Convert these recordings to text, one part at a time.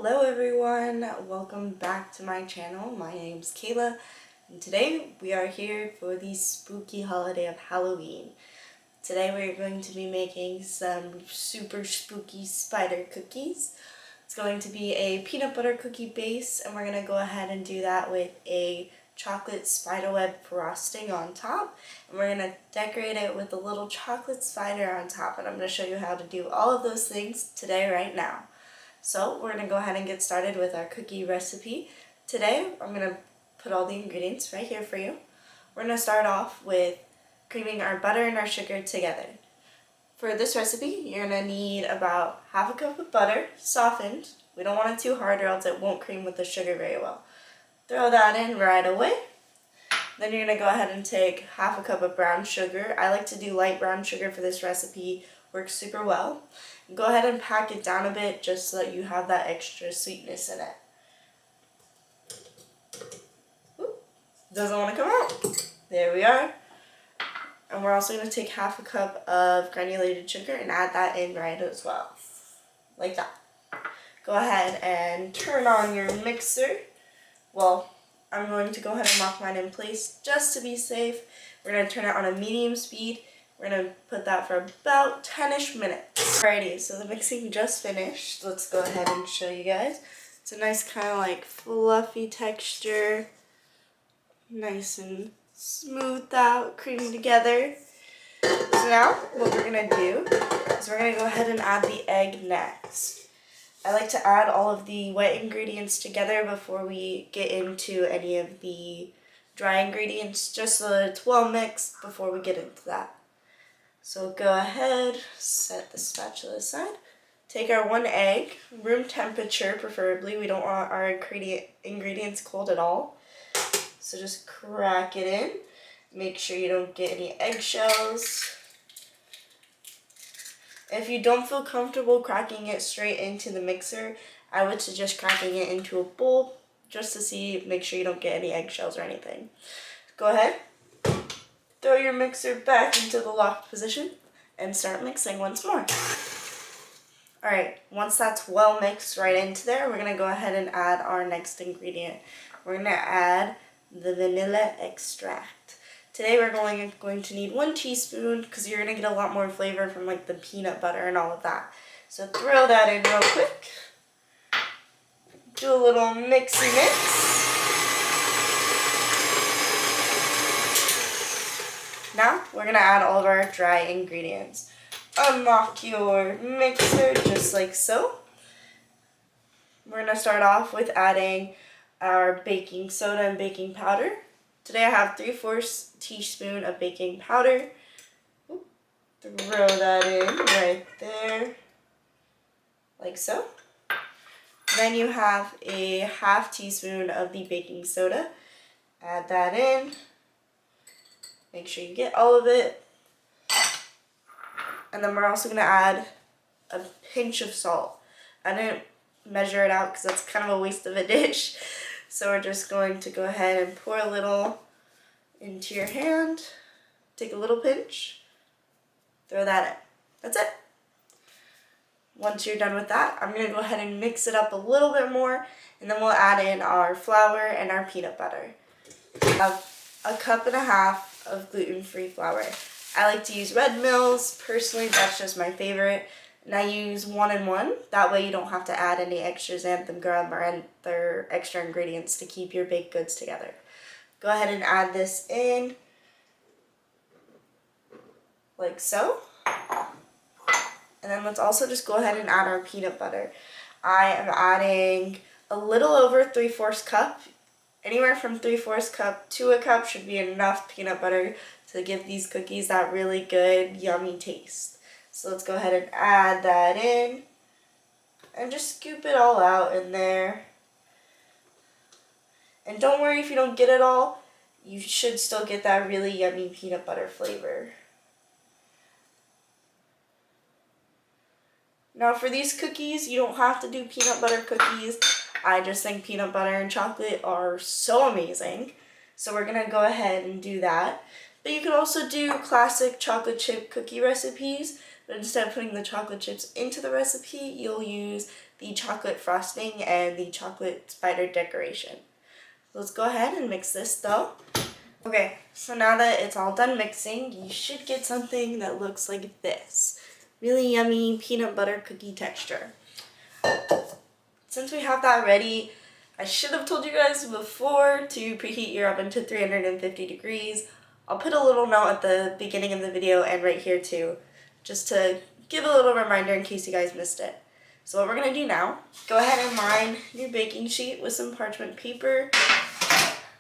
Hello everyone, welcome back to my channel. My name's Kayla and today we are here for the spooky holiday of Halloween. Today we're going to be making some super spooky spider cookies. It's going to be a peanut butter cookie base and we're going to go ahead and do that with a chocolate spiderweb frosting on top, and we're going to decorate it with a little chocolate spider on top, and I'm going to show you how to do all of those things today right now. So we're going to go ahead and get started with our cookie recipe. Today I'm going to put all the ingredients right here for you. We're going to start off with creaming our butter and our sugar together. For this recipe you're going to need about half a cup of butter, softened. We don't want it too hard or else it won't cream with the sugar very well. Throw that in right away. Then you're going to go ahead and take half a cup of brown sugar. I like to do light brown sugar for this recipe, works super well. Go ahead and pack it down a bit just so that you have that extra sweetness in it. Oop, doesn't want to come out. There we are. And we're also going to take half a cup of granulated sugar and add that in right as well. Like that. Go ahead and turn on your mixer. Well, I'm going to go ahead and lock mine in place just to be safe. We're going to turn it on a medium speed. We're going to put that for about 10-ish minutes. Alrighty, so the mixing just finished. Let's go ahead and show you guys. It's a nice kind of like fluffy texture. Nice and smoothed out, creamy together. So now what we're going to do is we're going to go ahead and add the egg next. I like to add all of the wet ingredients together before we get into any of the dry ingredients, just so that it's well mixed before we get into that. So go ahead, set the spatula aside, take our one egg, room temperature preferably, we don't want our ingredients cold at all. So just crack it in, make sure you don't get any eggshells. If you don't feel comfortable cracking it straight into the mixer, I would suggest cracking it into a bowl just to see, make sure you don't get any eggshells or anything. Go ahead, throw your mixer back into the locked position and start mixing once more. Alright, once that's well mixed right into there, we're going to go ahead and add our next ingredient. We're going to add the vanilla extract. Today we're going to need 1 teaspoon because you're going to get a lot more flavor from like the peanut butter and all of that. So throw that in real quick. Do a little mixy mix. Now we're going to add all of our dry ingredients. Unlock your mixer just like so. We're going to start off with adding our baking soda and baking powder. Today I have 3/4 teaspoon of baking powder. Throw that in right there, like so. Then you have a half teaspoon of the baking soda. Add that in. Make sure you get all of it. And then we're also going to add a pinch of salt. I didn't measure it out because that's kind of a waste of a dish. So we're just going to go ahead and pour a little into your hand. Take a little pinch. Throw that in. That's it. Once you're done with that, I'm going to go ahead and mix it up a little bit more. And then we'll add in our flour and our peanut butter. I have 1.5 cups of gluten-free flour. I like to use Red Mill's. Personally, that's just my favorite. And I use 1-in-1. That way you don't have to add any extra xanthan gum or other extra ingredients to keep your baked goods together. Go ahead and add this in like so. And then let's also just go ahead and add our peanut butter. I am adding a little over 3/4 cup. Anywhere from 3/4 cup to a cup should be enough peanut butter to give these cookies that really good, yummy taste. So let's go ahead and add that in and just scoop it all out in there. And don't worry if you don't get it all, you should still get that really yummy peanut butter flavor. Now for these cookies, you don't have to do peanut butter cookies. I just think peanut butter and chocolate are so amazing. So we're going to go ahead and do that. But you can also do classic chocolate chip cookie recipes. But instead of putting the chocolate chips into the recipe, you'll use the chocolate frosting and the chocolate spider decoration. Let's go ahead and mix this though. Okay, so now that it's all done mixing, you should get something that looks like this. Really yummy peanut butter cookie texture. Since we have that ready, I should have told you guys before to preheat your oven to 350 degrees. I'll put a little note at the beginning of the video and right here too, just to give a little reminder in case you guys missed it. So what we're going to do now, go ahead and line your baking sheet with some parchment paper,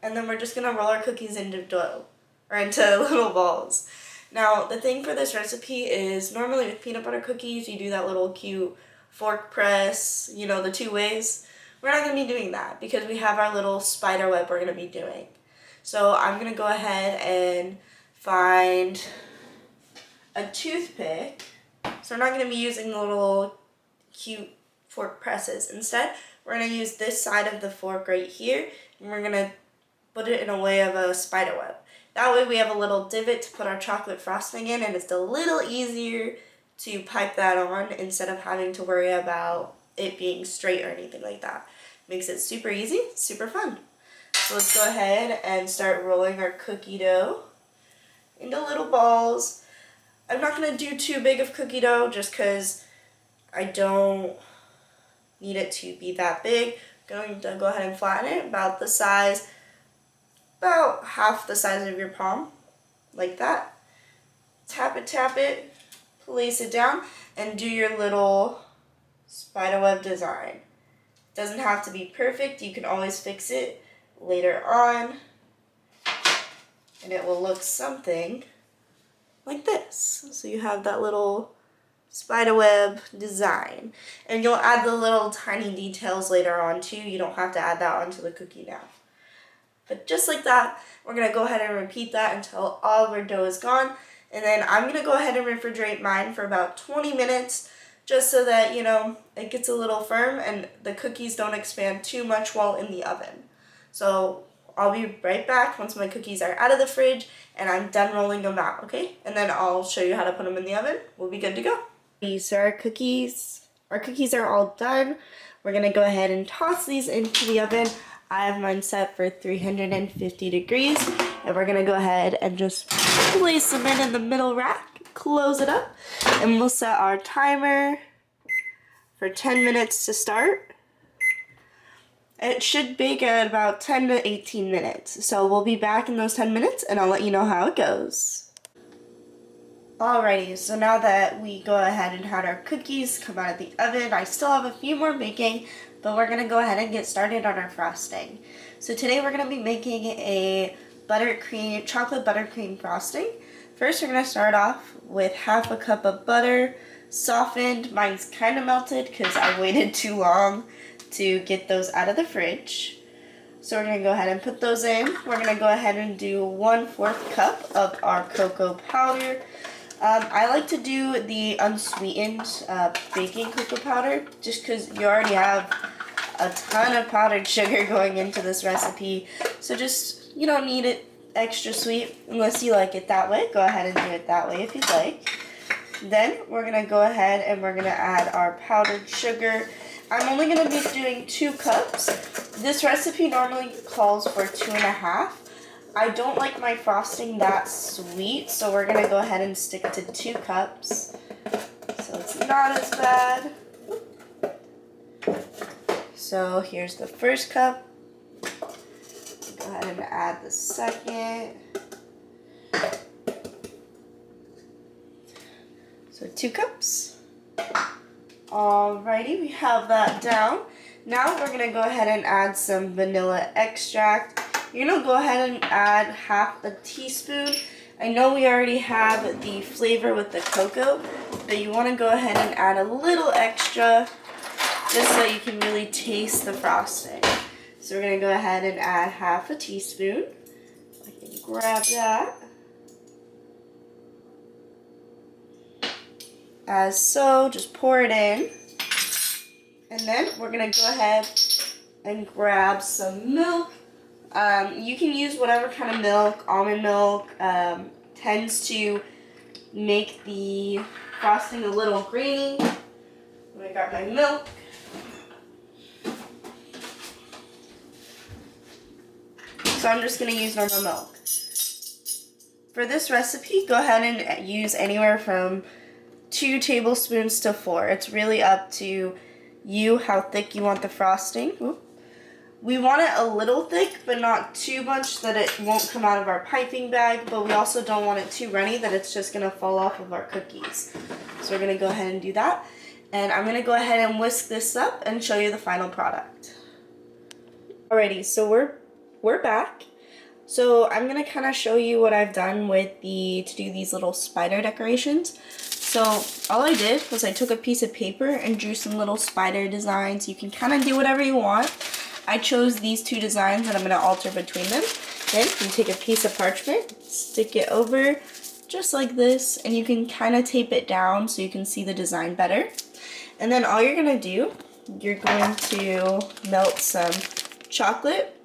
and then we're just going to roll our cookies into dough, or into little balls. Now, the thing for this recipe is normally with peanut butter cookies, you do that little cute fork press, you know, the 2 ways. We're not going to be doing that because we have our little spider web we're going to be doing. So I'm going to go ahead and find a toothpick. So we're not going to be using the little cute fork presses. Instead, we're going to use this side of the fork right here, and we're going to put it in a way of a spider web. That way we have a little divot to put our chocolate frosting in, and it's a little easier to pipe that on instead of having to worry about it being straight or anything like that. Makes it super easy, super fun. So let's go ahead and start rolling our cookie dough into little balls. I'm not going to do too big of cookie dough just because I don't need it to be that big. I'm going to go ahead and flatten it about the size, about half the size of your palm, like that. Tap it, place it down, and do your little spiderweb design. Doesn't have to be perfect, you can always fix it later on, and it will look something like this. So you have that little spiderweb design, and you'll add the little tiny details later on too. You don't have to add that onto the cookie now. But just like that, we're going to go ahead and repeat that until all of our dough is gone. And then I'm going to go ahead and refrigerate mine for about 20 minutes just so that, you know, it gets a little firm and the cookies don't expand too much while in the oven. So I'll be right back once my cookies are out of the fridge and I'm done rolling them out, okay? And then I'll show you how to put them in the oven. We'll be good to go. So our cookies are all done. We're going to go ahead and toss these into the oven. I have mine set for 350 degrees, and we're going to go ahead and just place them in the middle rack, close it up, and we'll set our timer for 10 minutes to start. It should bake at about 10 to 18 minutes, so we'll be back in those 10 minutes, and I'll let you know how it goes. Alrighty, so now that we go ahead and had our cookies come out of the oven, I still have a few more baking, but we're going to go ahead and get started on our frosting. So today we're going to be making a chocolate buttercream frosting. First we're going to start off with half a cup of butter, softened. Mine's kind of melted because I waited too long to get those out of the fridge. So we're going to go ahead and put those in. We're going to go ahead and do 1/4 cup of our cocoa powder. I like to do the unsweetened baking cocoa powder just because you already have a ton of powdered sugar going into this recipe. So just, you don't need it extra sweet unless you like it that way. Go ahead and do it that way if you'd like. Then we're going to go ahead and we're going to add our powdered sugar. I'm only going to be doing 2 cups. This recipe normally calls for 2.5. I don't like my frosting that sweet, so we're going to go ahead and stick to 2 cups. So it's not as bad. So here's the first cup. Go ahead and add the second. So 2 cups. Alrighty, we have that down. Now we're going to go ahead and add some vanilla extract. You're going to go ahead and add half a teaspoon. I know we already have the flavor with the cocoa, but you want to go ahead and add a little extra just so you can really taste the frosting. So we're going to go ahead and add half a teaspoon. I can grab that. As so, just pour it in. And then we're going to go ahead and grab some milk. You can use whatever kind of milk. Almond milk tends to make the frosting a little grainy. I'm going to grab my milk. so I'm just going to use normal milk. For this recipe, go ahead and use anywhere from 2 tablespoons to 4. It's really up to you how thick you want the frosting. Ooh. We want it a little thick, but not too much that it won't come out of our piping bag, but we also don't want it too runny that it's just going to fall off of our cookies. So we're going to go ahead and do that. And I'm going to go ahead and whisk this up and show you the final product. Alrighty, so we're back. So I'm going to kind of show you what I've done to do these little spider decorations. So all I did was I took a piece of paper and drew some little spider designs. You can kind of do whatever you want. I chose these 2 designs and I'm going to alter between them. Then you take a piece of parchment, stick it over just like this, and you can kind of tape it down so you can see the design better. And then all you're going to do, you're going to melt some chocolate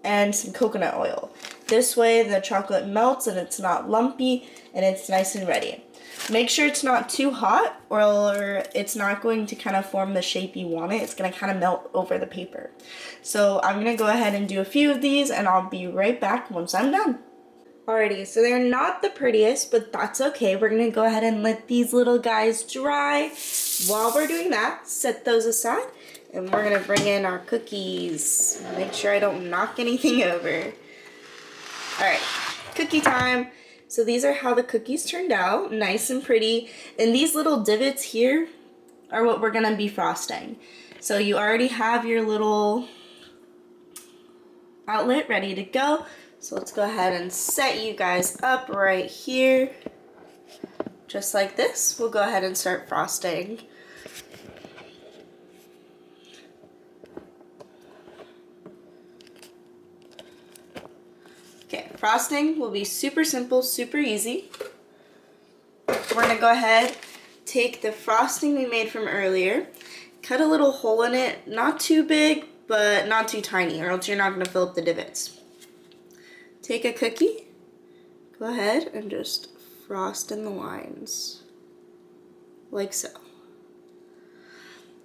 and some coconut oil. This way the chocolate melts and it's not lumpy and it's nice and ready. Make sure it's not too hot or it's not going to kind of form the shape you want it. It's going to kind of melt over the paper. So I'm going to go ahead and do a few of these and I'll be right back once I'm done. Alrighty, so they're not the prettiest, but that's okay. We're going to go ahead and let these little guys dry. While we're doing that, set those aside and we're going to bring in our cookies. Make sure I don't knock anything over. Alright, cookie time. So these are how the cookies turned out, nice and pretty. And these little divots here are what we're gonna be frosting. So you already have your little outlet ready to go. So let's go ahead and set you guys up right here. Just like this, we'll go ahead and start frosting. Okay, frosting will be super simple, super easy. We're gonna go ahead, take the frosting we made from earlier, cut a little hole in it, not too big, but not too tiny, or else you're not gonna fill up the divots. Take a cookie, go ahead and just frost in the lines, like so.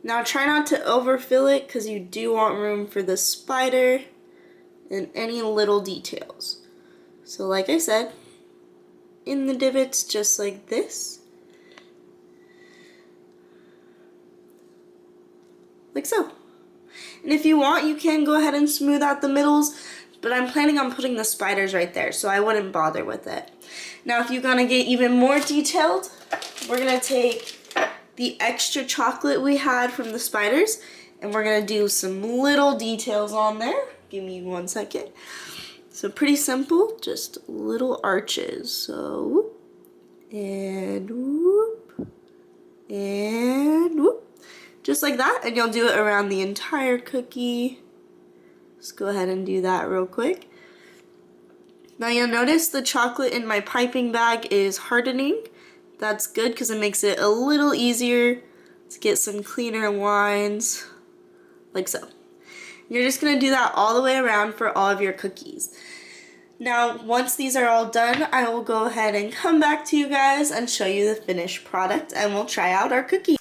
Now try not to overfill it because you do want room for the spider and any little details. So like I said, in the divots just like this. Like so. And if you want, you can go ahead and smooth out the middles, but I'm planning on putting the spiders right there, so I wouldn't bother with it. Now if you're gonna get even more detailed, we're gonna take the extra chocolate we had from the spiders and we're gonna do some little details on there. Give me 1 second. So pretty simple, just little arches. So whoop, and whoop, and whoop. Just like that, and you'll do it around the entire cookie. Let's go ahead and do that real quick. Now you'll notice the chocolate in my piping bag is hardening. That's good because it makes it a little easier to get some cleaner lines, like so. You're just going to do that all the way around for all of your cookies. Now, once these are all done, I will go ahead and come back to you guys and show you the finished product and we'll try out our cookies.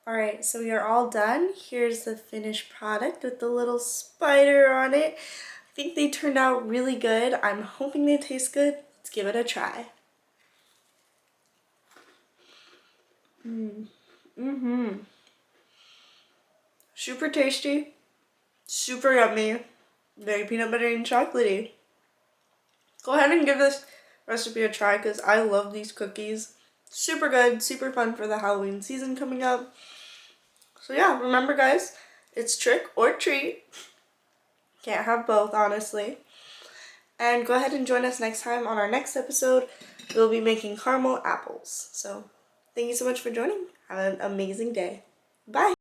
Alright, so we are all done. Here's the finished product with the little spider on it. I think they turned out really good. I'm hoping they taste good. Let's give it a try. Super tasty. Super yummy, very peanut buttery and chocolatey. Go ahead and give this recipe a try because I love these cookies. Super good, super fun for the Halloween season coming up. So yeah, remember guys, it's trick or treat. Can't have both, honestly. And go ahead and join us next time on our next episode. We'll be making caramel apples. So thank you so much for joining. Have an amazing day. Bye.